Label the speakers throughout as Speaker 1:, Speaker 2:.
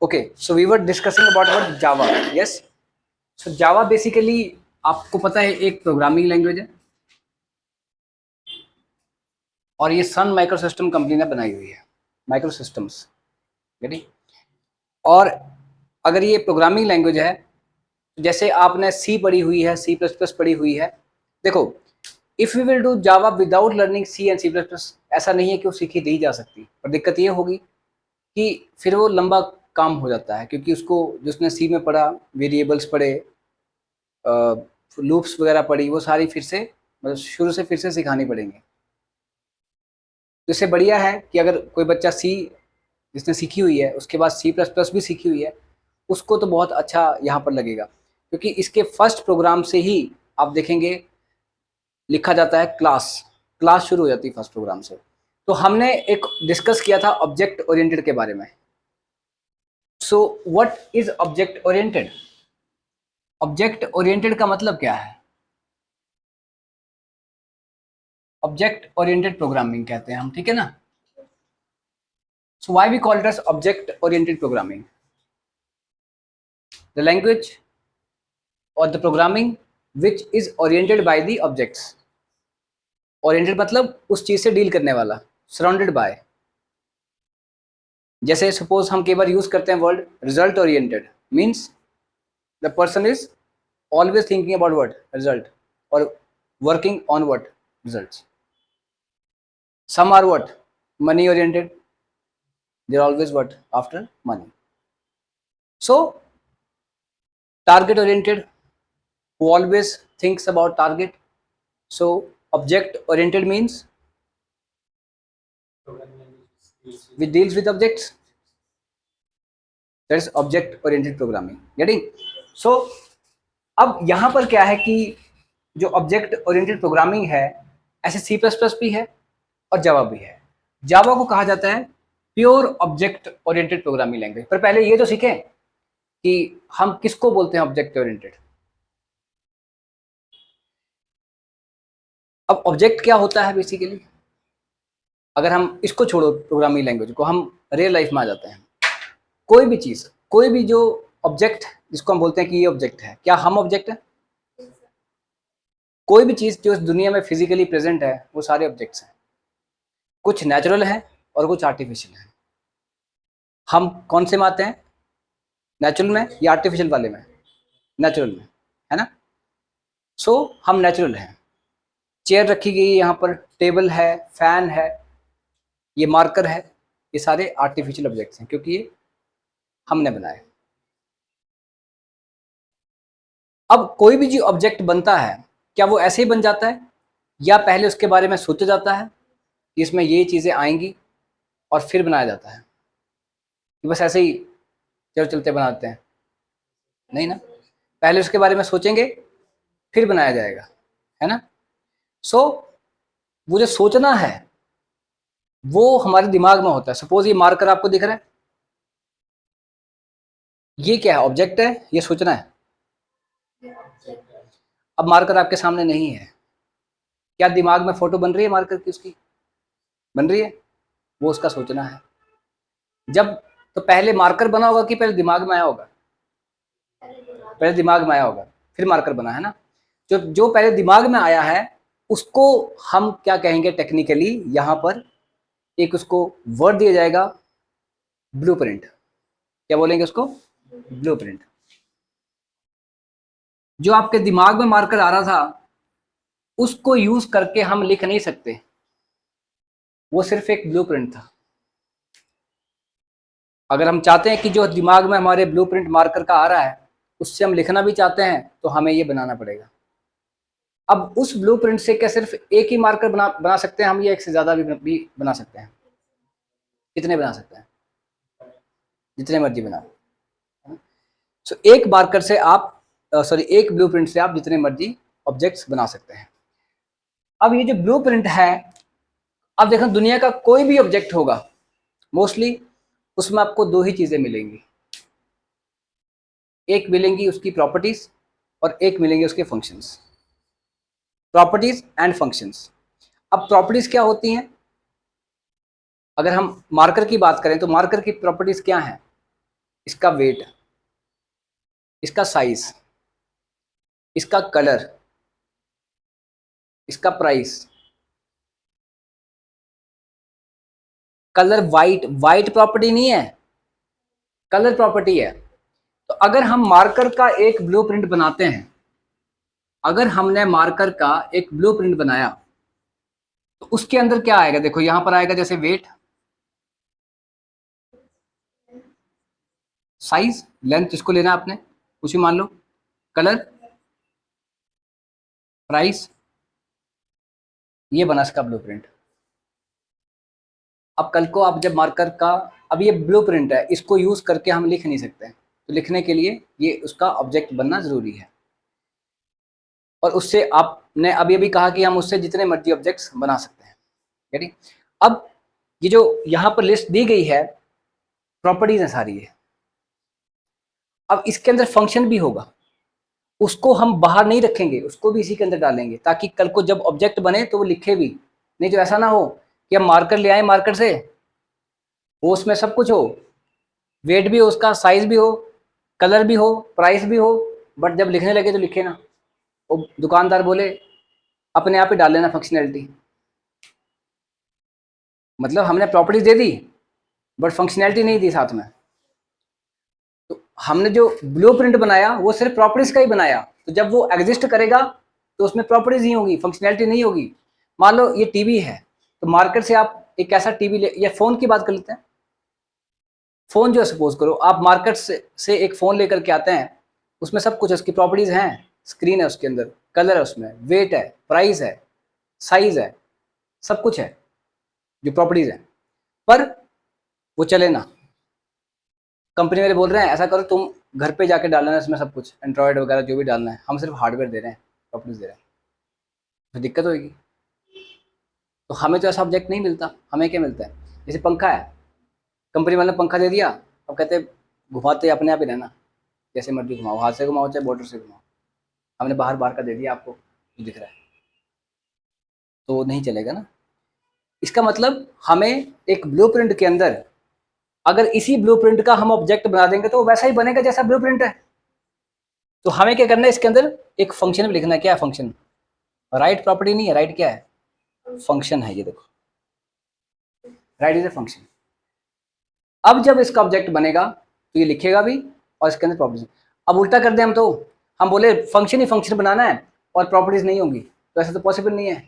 Speaker 1: Okay, so we were discussing about what Java. Yes. So Java basically आपको पता है एक प्रोग्रामिंग लैंग्वेज है और ये सन माइक्रोसिस्टम कंपनी ने बनाई हुई है, माइक्रोसिस्टम्स, ठीक। और अगर ये प्रोग्रामिंग लैंग्वेज है, जैसे आपने सी पढ़ी हुई है, सी प्लस प्लस पढ़ी हुई है, देखो if you will do Java without learning C and C plus plus, ऐसा नहीं है कि वो सीखी नहीं जा सकती, पर दिक्कत ये होगी कि फिर वो लंबा काम हो जाता है, क्योंकि उसको जिसने सी में पढ़ा, वेरिएबल्स पढ़े, लूप्स वगैरह पढ़ी, वो सारी फिर से मतलब शुरू से फिर से सिखानी पड़ेंगे। तो इससे बढ़िया है कि अगर कोई बच्चा सी जिसने सीखी हुई है उसके बाद सी प्लस प्लस भी सीखी हुई है, उसको तो बहुत अच्छा यहाँ पर लगेगा, क्योंकि इसके फर्स्ट प्रोग्राम से ही आप देखेंगे लिखा जाता है क्लास, क्लास शुरू हो जाती है फर्स्ट प्रोग्राम से। तो हमने एक डिस्कस किया था ऑब्जेक्ट ओरिएंटेड के बारे में। सो what is object oriented? Object oriented का मतलब क्या है? ऑब्जेक्ट ओरिएंटेड प्रोग्रामिंग कहते हैं हम, ठीक है ना। So why we call it as object oriented programming? The language और the programming which is oriented by the objects. Oriented मतलब उस चीज से डील करने वाला, सराउंडेड बाय। जैसे सपोज हम कई बार यूज करते हैं word result oriented, means the person is always thinking about what result और working on what results. Some are what? Money oriented. They are always what? After money. So, target oriented, who always thinks about target. So, object oriented means which deals with objects. That is object oriented programming. Getting? So, अब यहाँ पर क्या है कि जो object oriented programming है, ऐसे सी plus plus भी है और जावा भी है। जावा को कहा जाता है pure object oriented programming language. पर पहले ये तो सीखें कि हम किसको बोलते हैं ऑब्जेक्ट ओरिएंटेड। अब ऑब्जेक्ट क्या होता है बेसिकली, अगर हम इसको छोड़ो प्रोग्रामिंग लैंग्वेज को, हम रियल लाइफ में आ जाते हैं। कोई भी चीज, कोई भी जो ऑब्जेक्ट जिसको हम बोलते हैं कि ये ऑब्जेक्ट है, क्या हम ऑब्जेक्ट है? कोई भी चीज जो इस दुनिया में फिजिकली प्रेजेंट है वो सारे ऑब्जेक्ट्स हैं। कुछ नेचुरल है और कुछ आर्टिफिशियल है। हम कौन से में आते हैं, नेचुरल में या आर्टिफिशियल वाले में? नेचुरल में, है ना। सो हम नेचुरल हैं। चेयर रखी गई है यहाँ पर, टेबल है, फैन है, ये मार्कर है, ये सारे आर्टिफिशियल ऑब्जेक्ट्स हैं क्योंकि ये हमने बनाए। अब कोई भी जो ऑब्जेक्ट बनता है, क्या वो ऐसे ही बन जाता है या पहले उसके बारे में सोचा जाता है कि इसमें ये चीज़ें आएंगी और फिर बनाया जाता है? कि बस ऐसे ही चल चलते बनाते हैं? नहीं ना, पहले उसके बारे में सोचेंगे फिर बनाया जाएगा, है ना। सो वो जो सोचना है वो हमारे दिमाग में होता है। सपोज ये मार्कर आपको दिख रहा है, ये क्या है? ऑब्जेक्ट है, ये सोचना है। अब मार्कर आपके सामने नहीं है, क्या दिमाग में फोटो बन रही है मार्कर की? उसकी बन रही है, वो उसका सोचना है। जब तो पहले मार्कर बना होगा कि पहले दिमाग में आया होगा? पहले दिमाग में आया होगा फिर मार्कर बना, है ना। जो पहले दिमाग में आया है उसको हम क्या कहेंगे टेक्निकली, यहाँ पर एक उसको वर्ड दिया जाएगा ब्लूप्रिंट। क्या बोलेंगे उसको? ब्लूप्रिंट। जो आपके दिमाग में मार्कर आ रहा था उसको यूज करके हम लिख नहीं सकते, वो सिर्फ एक ब्लूप्रिंट था। अगर हम चाहते हैं कि जो दिमाग में हमारे ब्लूप्रिंट मार्कर का आ रहा है उससे हम लिखना भी चाहते हैं तो हमें ये बनाना पड़ेगा। अब उस ब्लूप्रिंट से क्या सिर्फ एक ही मार्कर बना सकते हैं हम, या एक से ज़्यादा भी बना सकते हैं? कितने बना सकते हैं? जितने मर्जी बनाओ। सो एक मार्कर से आप एक ब्लूप्रिंट से आप जितने मर्जी ऑब्जेक्ट्स बना सकते हैं। अब ये जो ब्लूप्रिंट है, अब देखो दुनिया का कोई भी ऑब्जेक्ट होगा मोस्टली उसमें आपको दो ही चीज़ें मिलेंगी, एक मिलेंगी उसकी प्रॉपर्टीज और एक मिलेंगे उसके फंक्शंस। Properties and functions. अब प्रॉपर्टीज क्या होती हैं? अगर हम मार्कर की बात करें तो मार्कर की प्रॉपर्टीज क्या हैं? इसका वेट, इसका साइज, इसका कलर, इसका price. Colour white, white property नहीं है, कलर प्रॉपर्टी है। तो अगर हम मार्कर का एक ब्लूप्रिंट बनाते हैं, अगर हमने मार्कर का एक ब्लूप्रिंट बनाया तो उसके अंदर क्या आएगा? देखो यहां पर आएगा जैसे वेट, साइज, लेंथ जिसको लेना है आपने कुछ भी मान लो, कलर, प्राइस, ये बना इसका ब्लूप्रिंट। अब कल को आप जब मार्कर का, अब ये ब्लूप्रिंट है, इसको यूज करके हम लिख नहीं सकते, तो लिखने के लिए ये उसका ऑब्जेक्ट बनना जरूरी है। और उससे आपने अभी अभी कहा कि हम उससे जितने मर्जी ऑब्जेक्ट्स बना सकते हैं, ठीक। अब ये जो यहाँ पर लिस्ट दी गई है, प्रॉपर्टीज है सारी है। अब इसके अंदर फंक्शन भी होगा, उसको हम बाहर नहीं रखेंगे, उसको भी इसी के अंदर डालेंगे, ताकि कल को जब ऑब्जेक्ट बने तो वो लिखे भी नहीं। जो ऐसा ना हो कि हम मार्कर ले आए मार्कर से, वो उसमें सब कुछ हो, वेट भी हो, उसका साइज भी हो, कलर भी हो, प्राइस भी हो, बट जब लिखने लगे तो लिखे ना। वो दुकानदार बोले अपने आप ही डाल लेना फंक्शनैलिटी, मतलब हमने properties they the but functionality नहीं दी साथ में। तो हमने जो ब्लूप्रिंट बनाया वो सिर्फ प्रॉपर्टीज का ही बनाया, तो जब वो एग्जिस्ट करेगा तो उसमें प्रॉपर्टीज ही होगी, फंक्शनैलिटी नहीं होगी। मान लो ये टीवी है, तो मार्केट से आप एक ऐसा टीवी ले, या फोन की बात कर लेते हैं, फोन जो है सपोज करो आप मार्केट से एक फोन लेकर के आते हैं, उसमें सब कुछ है, उसकी प्रॉपर्टीज हैं, स्क्रीन है उसके अंदर, कलर है उसमें, वेट है, प्राइस है, साइज है, सब कुछ है जो प्रॉपर्टीज है, पर वो चले ना। कंपनी वाले बोल रहे हैं ऐसा करो तुम घर पे जाके डालना है इसमें सब कुछ, एंड्रॉयड वगैरह जो भी डालना है, हम सिर्फ हार्डवेयर दे रहे हैं, प्रॉपर्टीज दे रहे हैं, तो दिक्कत होगी। तो हमें तो ऐसा ऑब्जेक्ट नहीं मिलता, हमें क्या मिलता है? जैसे पंखा है, कंपनी वाले ने पंखा दे दिया, अब कहते घुमाते अपने आप ही रहना, जैसे मर्जी घुमाओ, हाथ से घुमाओ चाहे मोटर से घुमाओ, हमने बाहर बाहर का दे दिया आपको जो दिख रहा है, तो नहीं चलेगा ना। इसका मतलब हमें एक ब्लूप्रिंट के अंदर अगर इसी ब्लूप्रिंट का हम ऑब्जेक्ट बना देंगे तो वैसा ही बनेगा जैसा ब्लूप्रिंट है। तो हमें क्या करना है, इसके अंदर एक फंक्शन भी लिखना है। क्या है फंक्शन? राइट प्रॉपर्टी नहीं है, राइट क्या है? फंक्शन है। ये देखो राइट इज ए फंक्शन। अब जब इसका ऑब्जेक्ट बनेगा तो ये लिखेगा भी और इसके अंदर प्रॉपर्टीज। अब उल्टा कर दें हम, तो हम बोले फंक्शन ही फंक्शन बनाना है और प्रॉपर्टीज नहीं होंगी, तो ऐसा तो पॉसिबल नहीं है।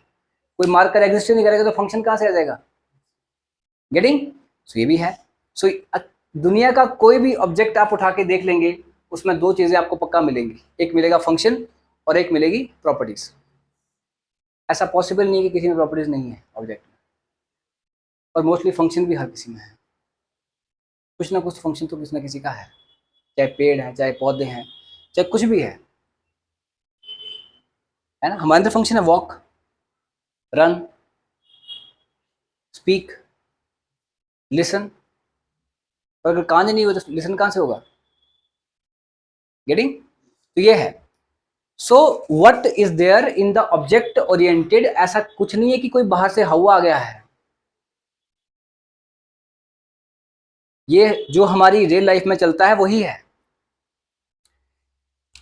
Speaker 1: कोई मार्कर एग्जिस्ट नहीं करेगा तो फंक्शन कहाँ से आ जाएगा? गेटिंग? सो ये भी है। सो दुनिया का कोई भी ऑब्जेक्ट आप उठा के देख लेंगे, उसमें दो चीजें आपको पक्का मिलेंगी, एक मिलेगा फंक्शन और एक मिलेगी प्रॉपर्टीज। ऐसा पॉसिबल नहीं है कि किसी में प्रॉपर्टीज नहीं है ऑब्जेक्ट में, और मोस्टली फंक्शन भी हर किसी में है। कुछ ना कुछ फंक्शन तो किसी ना किसी का है, चाहे पेड़ है, चाहे पौधे हैं, चाहे कुछ भी है ना। हमारे अंदर फंक्शन है वॉक, रन, स्पीक, लिसन। और अगर कान नहीं हुआ तो लिसन कहां से होगा? गेटिंग? तो ये है। So what is there in the object oriented? ऐसा कुछ नहीं है कि कोई बाहर से हवा आ गया है, ये जो हमारी रियल लाइफ में चलता है वही है।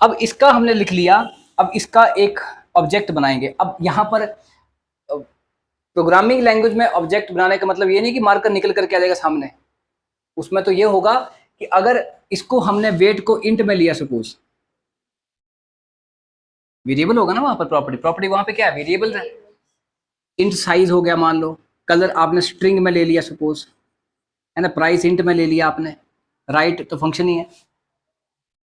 Speaker 1: अब इसका हमने लिख लिया, अब इसका एक ऑब्जेक्ट बनाएंगे। अब यहां पर प्रोग्रामिंग लैंग्वेज में ऑब्जेक्ट बनाने का मतलब ये नहीं कि मार्कर निकल करके आ जाएगा सामने, उसमें तो ये होगा कि अगर इसको हमने वेट को इंट में लिया, सपोज वेरिएबल होगा ना वहां पर, प्रॉपर्टी वहां पे क्या है? वेरिएबल है। इंट साइज हो गया मान लो, कलर आपने स्ट्रिंग में ले लिया सपोज, है ना, प्राइस इंट में ले लिया आपने, राइट तो फंक्शन ही है।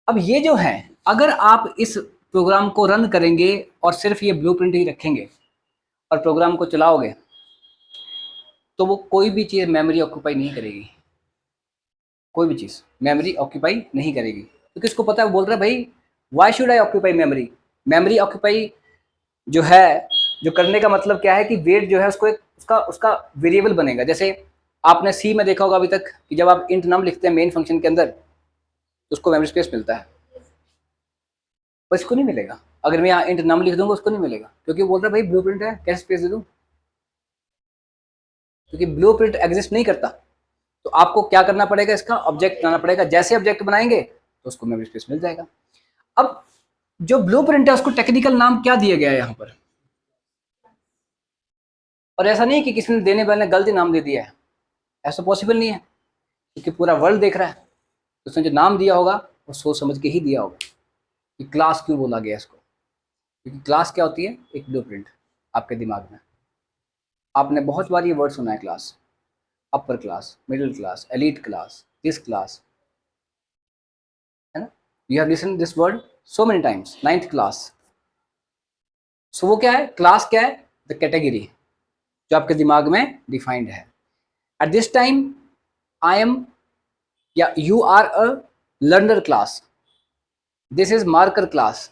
Speaker 1: अब ये जो है, अगर आप इस प्रोग्राम को रन करेंगे और सिर्फ ये ब्लूप्रिंट ही रखेंगे और प्रोग्राम को चलाओगे, तो वो कोई भी चीज़ मेमोरी ऑक्यूपाई नहीं करेगी, कोई भी चीज़ मेमोरी ऑक्यूपाई नहीं करेगी। तो किसको पता है? वो बोल रहा है भाई why should I occupy memory? Memory occupy जो है, जो करने का मतलब क्या है कि वेट जो है उसको एक उसका उसका वेरिएबल बनेगा। जैसे आपने सी में देखा होगा अभी तक कि जब आप इंट नम लिखते हैं मेन फंक्शन के अंदर, तो उसको मेमोरी स्पेस मिलता है, पर इसको नहीं मिलेगा। अगर मैं यहाँ इंट नम लिख दूंगा उसको नहीं मिलेगा, क्योंकि वो बोल रहा है भाई ब्लूप्रिंट है, कैसे स्पेस दे दूं? क्योंकि ब्लूप्रिंट एग्जिस्ट नहीं करता। तो आपको क्या करना पड़ेगा, इसका ऑब्जेक्ट बनाना पड़ेगा। जैसे ऑब्जेक्ट बनाएंगे तो उसको मेमोरी स्पेस मिल जाएगा। अब जो ब्लूप्रिंट है उसको टेक्निकल नाम क्या दिया गया है यहाँ पर, और ऐसा नहीं है कि किसी ने देने वाले ने गलती नाम दे दिया है, ऐसा पॉसिबल नहीं है, क्योंकि पूरा वर्ल्ड देख रहा है। तो उसने जो नाम दिया होगा वो सोच समझ के ही दिया होगा कि क्लास क्यों बोला गया इसको, क्योंकि क्लास क्या होती है, एक ब्लूप्रिंट आपके दिमाग में। आपने बहुत बार ये वर्ड सुना है, class, upper class, middle class, elite class, this class, है ना। You have listen this word so many times, 9th class. So वो क्या है, क्लास क्या है, द कैटेगरी जो आपके दिमाग में डिफाइंड है। At this time I am या you are a learner class, this is marker class.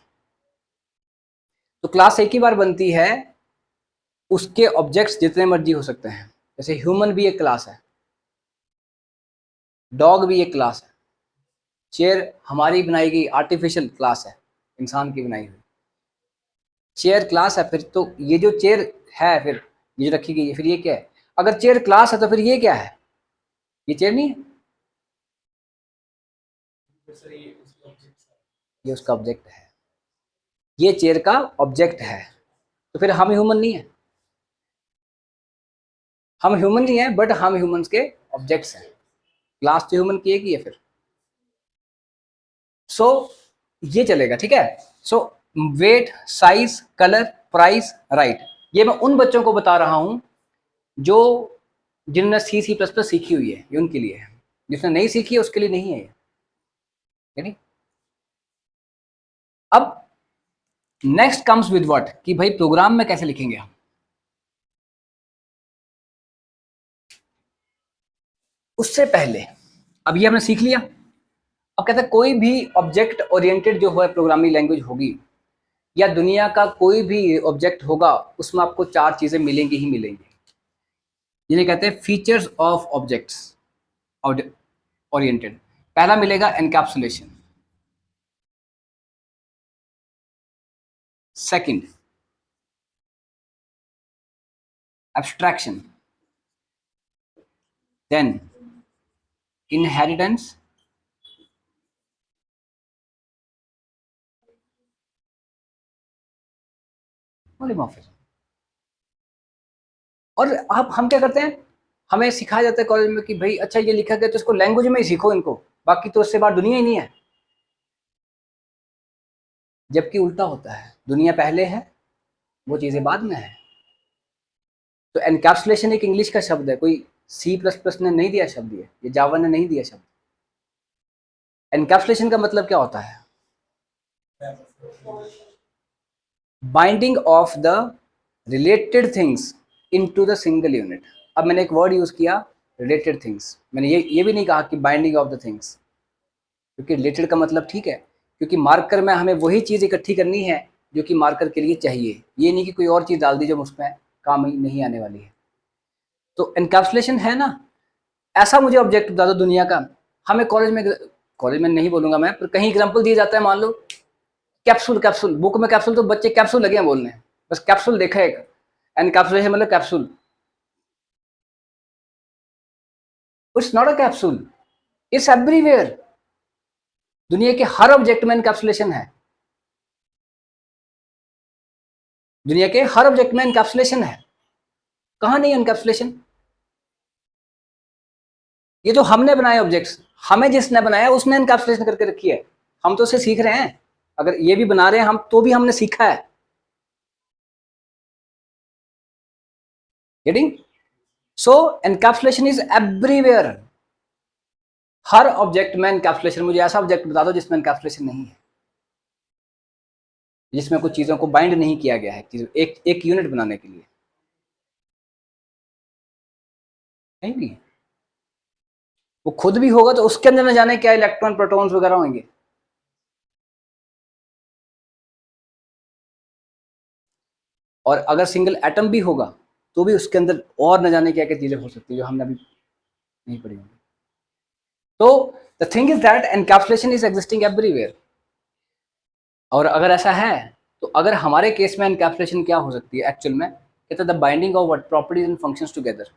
Speaker 1: तो क्लास एक ही बार बनती है, उसके ऑब्जेक्ट्स जितने मर्जी हो सकते हैं। जैसे ह्यूमन भी एक क्लास है, डॉग भी एक क्लास है, चेयर हमारी बनाई गई आर्टिफिशियल क्लास है, इंसान की बनाई हुई चेयर क्लास है। फिर तो ये जो चेयर है, फिर ये जो रखी गई है, फिर ये क्या है, अगर चेयर क्लास है तो फिर ये क्या है, ये चेयर नहीं है, ये उसका ऑब्जेक्ट है, ये चेयर का ऑब्जेक्ट है। तो फिर हम ह्यूमन नहीं है, हम ह्यूमन नहीं है, बट हम ह्यूमंस के ऑब्जेक्ट्स हैं। क्लास तो ह्यूमन की एक ही है फिर। सो ये चलेगा, ठीक है। So weight, size, colour, price, right, ये मैं उन बच्चों को बता रहा हूं जो जिन्होंने C++ सीखी हुई है, ये उनके लिए है। जिसने नहीं सीखी है उसके लिए नहीं है ये, नहीं। अब नेक्स्ट कम्स विद व्हाट, कि भाई प्रोग्राम में कैसे लिखेंगे हम। उससे पहले अब ये हमने सीख लिया। अब कहते हैं कोई भी ऑब्जेक्ट ओरिएंटेड जो है प्रोग्रामिंग लैंग्वेज होगी, या दुनिया का कोई भी ऑब्जेक्ट होगा, उसमें आपको 4 चीजें मिलेंगी ही मिलेंगी। जिन्हें कहते हैं फीचर्स ऑफ ऑब्जेक्ट्स ओरिएंटेड। पहला मिलेगा encapsulation, second abstraction, then inheritance, polymorphism. और आप हम क्या करते हैं, हमें सिखाया जाता है कॉलेज में कि भाई अच्छा ये लिखा गया तो इसको लैंग्वेज में ही सीखो इनको, बाकी तो उससे बाहर दुनिया ही नहीं है। जबकि उल्टा होता है, दुनिया पहले है, वो चीजें बाद में है। तो एनकैप्सुलेशन एक इंग्लिश का शब्द है, कोई C++ ने नहीं दिया शब्द, ये जावा ने नहीं दिया शब्द। एनकैप्सुलेशन का मतलब क्या होता है, binding of the related things into the single unit. अब मैंने एक वर्ड यूज किया, रिलेटेड थिंग्स। मैंने ये भी नहीं कहा कि बाइंडिंग ऑफ द थिंग्स, क्योंकि रिलेटेड का मतलब ठीक है, क्योंकि मार्कर में हमें वही चीज़ इकट्ठी करनी है जो कि मार्कर के लिए चाहिए। ये नहीं कि कोई और चीज़ डाल दी जो उसमें काम ही नहीं आने वाली है। तो एनकैप्सुलेशन है ना, ऐसा मुझे ऑब्जेक्ट बता दो दुनिया का। हमें कॉलेज में नहीं बोलूंगा मैं, पर कहीं एग्जाम्पल दिया जाता है, मान लो कैप्सूल, कैप्सूल बुक में कैप्सूल, तो बच्चे कैप्सूल लगे हैं बोलने, बस कैप्सूल देखा है एक, एनकैप्सुलेशन मतलब capsule. It's not a capsule, it's everywhere. दुनिया के हर ऑब्जेक्ट में एनकैप्सुलेशन है, दुनिया के हर ऑब्जेक्ट में एनकैप्सुलेशन है। कहां नहीं एनकैप्सुलेशन, ये तो हमने बनाए ऑब्जेक्ट्स, हमें जिसने बनाया उसने एनकैप्सुलेशन करके रखी है। हम तो उसे सीख रहे हैं, अगर ये भी बना रहे हैं हम तो भी हमने सीखा है। Getting? So encapsulation is everywhere. Her object में एनकैप्सुलेशन। मुझे ऐसा ऑब्जेक्ट बता दो जिसमें एनकैप्सुलेशन नहीं है, जिसमें कुछ चीजों को बाइंड नहीं किया गया है एक यूनिट बनाने के लिए। नहीं भी, वो खुद भी होगा तो उसके अंदर न जाने क्या इलेक्ट्रॉन, प्रोटॉन्स वगैरह होंगे। और अगर सिंगल एटम भी होगा तो भी उसके अंदर और न जाने क्या क्या चीजें हो सकती है जो हमने अभी नहीं पढ़ी होंगी। तो the thing is that encapsulation is existing everywhere. और अगर ऐसा है तो अगर हमारे केस में एनकैप्सुलेशन क्या हो सकती है एक्चुअल में, the binding of what properties and functions together.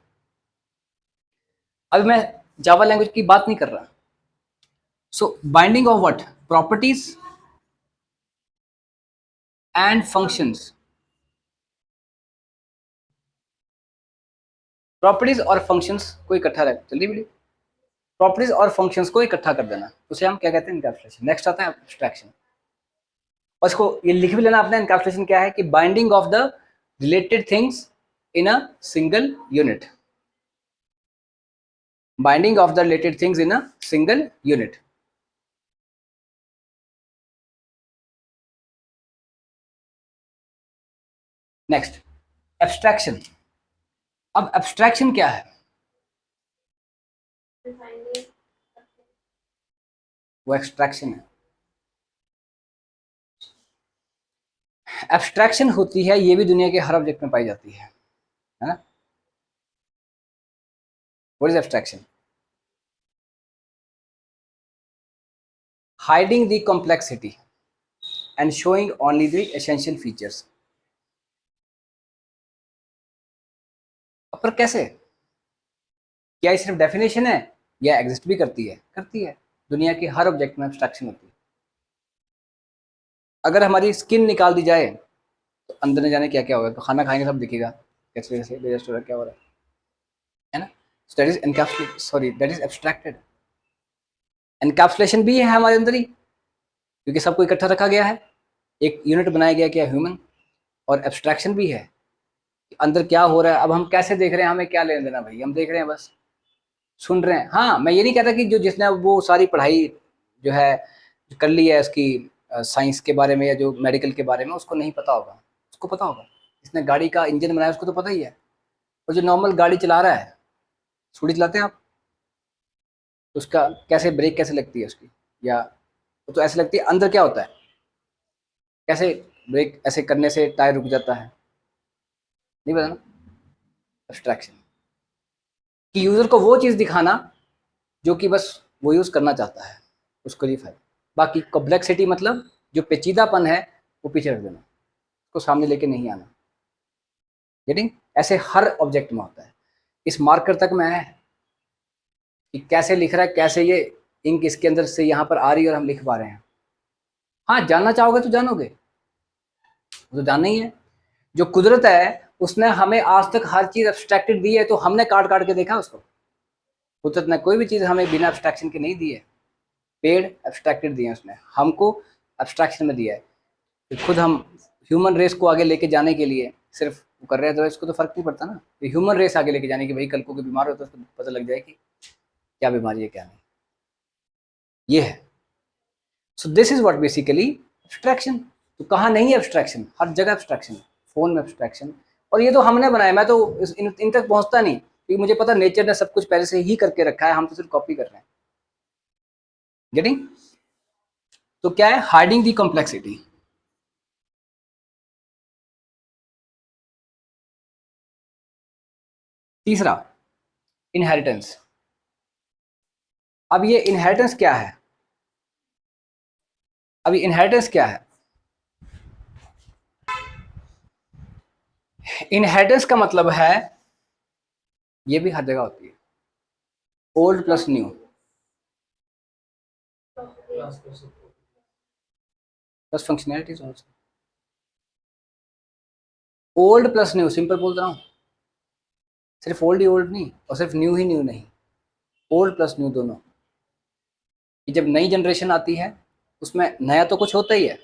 Speaker 1: अब मैं जावा लैंग्वेज की बात नहीं कर रहा। So binding of what? Properties and functions. Properties और फंक्शंस को इकट्ठा रख, जल्दी वीडियो। प्रॉपर्टीज और फंक्शंस को इकट्ठा कर देना, उसे हम क्या कहते हैं? इनकैप्सुलेशन। नेक्स्ट आता है एब्स्ट्रैक्शन। और इसको ये लिख भी लेना आपने, इनकैप्सुलेशन क्या है कि binding of the related things in a single unit. Binding of the related things in a single unit. Next abstraction. अब एब्स्ट्रैक्शन क्या है? वो एक्सट्रैक्शन है। एब्स्ट्रैक्शन होती है, ये भी दुनिया के हर ऑब्जेक्ट में पाई जाती है ना? What is abstraction? Hiding the complexity and showing only the essential features. पर कैसे? क्या ये सिर्फ डेफिनेशन है या एग्जिस्ट भी करती है? करती है। दुनिया के हर ऑब्जेक्ट में एब्स्ट्रैक्शन होती है। अगर हमारी स्किन निकाल दी जाए तो अंदर न जाने क्या क्या होगा। तो खाना खाएंगे सब दिखेगा कैसे कैसे डाइजेस्ट हो रहा है, क्या हो रहा है ना? That is encapsulate, sorry that is abstracted. Encapsulation भी है हमारे अंदर ही, क्योंकि सबको इकट्ठा रखा गया है, एक यूनिट बनाया गया क्या ह्यूमन। और एब्स्ट्रैक्शन भी है कि अंदर क्या हो रहा है। अब हम कैसे देख रहे हैं, हमें क्या लेना देना भाई, हम देख रहे हैं बस, सुन रहे हैं। हाँ, मैं ये नहीं कहता कि जो जिसने वो सारी पढ़ाई जो है जो कर ली है उसकी साइंस के बारे में या जो मेडिकल के बारे में, उसको नहीं पता होगा। उसको पता होगा। जिसने गाड़ी का इंजन बनाया उसको तो पता ही है। और जो नॉर्मल गाड़ी चला रहा है, स्कूटी चलाते हैं आप, तो उसका कैसे ब्रेक कैसे लगती है उसकी, या वो तो ऐसे लगती है, अंदर क्या होता है, कैसे ब्रेक ऐसे करने से टायर रुक जाता है, नहीं पता ना? एब्स्ट्रैक्शन कि यूजर को वो चीज़ दिखाना जो कि बस वो यूज़ करना चाहता है, उसको लिए फायदा। बाकी कॉम्प्लेक्सिटी मतलब जो पेचीदापन है वो पीछे रख देना, उसको सामने लेके नहीं आना। गेटिंग? ऐसे हर ऑब्जेक्ट में होता है। इस मार्कर तक में है कि कैसे लिख रहा है, कैसे ये इंक इसके अंदर से यहाँ पर आ रही है और हम लिख पा रहे हैं। हाँ, जानना चाहोगे तो जानोगे, वो तो जानना ही है। जो कुदरत है उसने हमें आज तक हर चीज़ एब्स्ट्रैक्टेड दी है, तो हमने काट काट के देखा उसको। कुदरत ने कोई भी चीज़ हमें बिना एब्स्ट्रैक्शन के नहीं दी है। पेड़ एब्स्ट्रैक्टेड दिए हैं उसने, हमको एब्स्ट्रैक्शन में दिया है। तो खुद हम ह्यूमन रेस को आगे लेके जाने के लिए सिर्फ वो कर रहे हैं, तो इसको तो फर्क नहीं पड़ता ना। तो ह्यूमन रेस आगे लेके जाने की, भाई कल को कोई बीमार हो तो उसको पता लग जाए कि क्या बीमारी है क्या नहीं। ये है। So this is what basically abstraction. तो कहाँ नहीं है एब्स्ट्रैक्शन? हर जगह एब्स्ट्रैक्शन। फोन में एब्स्ट्रैक्शन। और ये तो हमने बनाया, मैं तो इन तक पहुंचता नहीं, क्योंकि मुझे पता नेचर ने सब कुछ पहले से ही करके रखा है, हम तो सिर्फ कॉपी कर रहे हैं। गेटिंग? तो क्या है? हाइडिंग दी कॉम्प्लेक्सिटी। तीसरा इनहेरिटेंस। अब ये इनहेरिटेंस क्या है? अब ये इनहेरिटेंस क्या है? इनहेरिटेंस का मतलब है, ये भी हर जगह होती है, old plus new plus functionalities also. Old plus new, simple बोल रहा हूँ। सिर्फ ओल्ड ही ओल्ड नहीं और सिर्फ न्यू ही न्यू नहीं, ओल्ड प्लस न्यू दोनों। कि जब नई जनरेशन आती है उसमें नया तो कुछ होता ही है,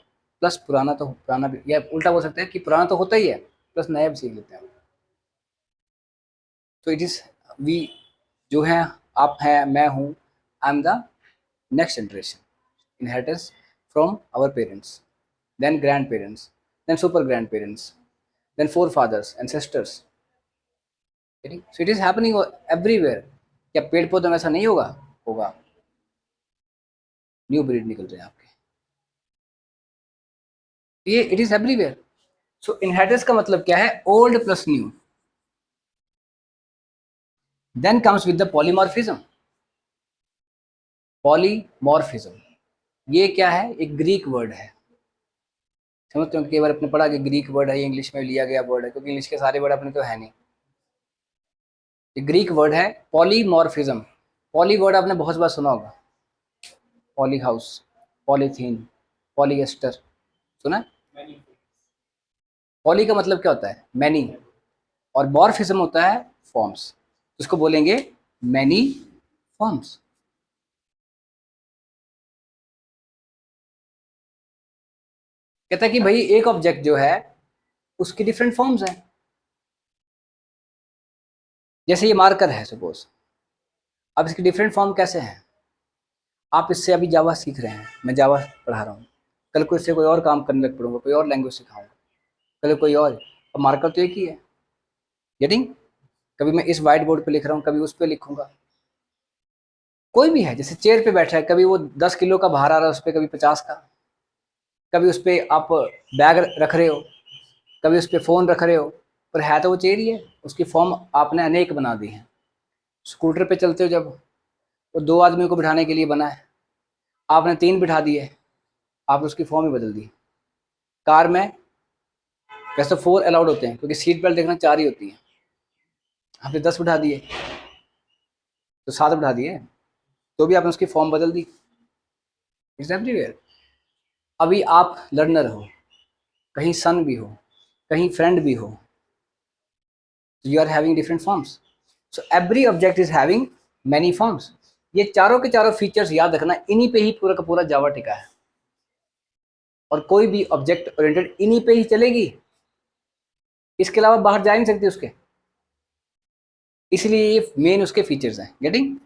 Speaker 1: प्लस पुराना तो पुराना भी, या उल्टा बोल सकते हैं कि पुराना तो होता ही है प्लस नया भी सीख लेते हैं। तो इट इज वी जो है, आप हैं, मैं हूँ, I am the next generation, inheritance from our parents, then grand parents, then super grand parents, then forefathers and sisters. So it is happening everywhere. क्या पेड़ पौधों में ऐसा नहीं होगा? होगा। न्यू ब्रीड निकल रहे हैं आपके, ये it is everywhere. So inheritance का मतलब क्या है? Old plus new. Then comes with the polymorphism. Polymorphism ये क्या है? एक ग्रीक वर्ड है। समझते हो? कई बार अपने पढ़ा कि ग्रीक वर्ड है, ये इंग्लिश में लिया गया वर्ड है, क्योंकि इंग्लिश के सारे वर्ड अपने तो है नहीं। ये ग्रीक वर्ड है पॉलीमॉर्फिज्म। पॉली वर्ड आपने बहुत बार सुना होगा, पॉली हाउस, पॉलीथीन, पॉलीएस्टर, सुना है? पॉली का मतलब क्या होता है? मैनी, और मॉर्फिज्म होता है फॉर्म्स, इसको बोलेंगे मैनी फॉर्म्स। कहता है कि भाई एक ऑब्जेक्ट जो है उसकी डिफरेंट फॉर्म्स हैं। जैसे ये मार्कर है सपोज, अब इसकी डिफरेंट फॉर्म कैसे हैं? आप इससे अभी जावा सीख रहे हैं, मैं जावा पढ़ा रहा हूँ, कल को इससे कोई और काम करने लग पड़ूंगा, कोई और लैंग्वेज सिखाऊंगा, कल कोई और, अब मार्कर तो एक ही है। गेटिंग? कभी मैं इस व्हाइट बोर्ड पे लिख रहा हूँ, कभी उस पर लिखूंगा, कोई भी है। जैसे चेयर पे बैठा है, कभी वो 10 किलो का भार आ रहा है उस पर, कभी 50 का, कभी उस पर आप बैग रख रहे हो, कभी उस पर फ़ोन रख रहे हो, पर है तो वो चेयर ही है, उसकी फॉर्म आपने अनेक बना दी है। स्कूटर पे चलते हो जब, वो 2 आदमियों को बिठाने के लिए बना है, आपने 3 बिठा दिए, आपने उसकी फॉर्म ही बदल दी। कार में वैसे 4 अलाउड होते हैं क्योंकि सीट बेल्ट देखना 4 ही होती है, आपने 10 बिठा दिए तो 7 बिठा दिए, तो भी आपने उसकी फॉर्म बदल दी। It's everywhere. अभी आप लर्नर हो, कहीं सन भी हो, कहीं फ्रेंड भी हो, you are having different forms. So every object is having many forms. ये चारों के चारों फीचर्स याद रखना, इन्हीं पे ही पूरा का पूरा जावा टिका है, और कोई भी ऑब्जेक्ट ओरिएंटेड इन्हीं पे ही चलेगी, इसके अलावा बाहर जा नहीं सकती उसके, इसलिए ये मेन उसके फीचर्स हैं। गेटिंग?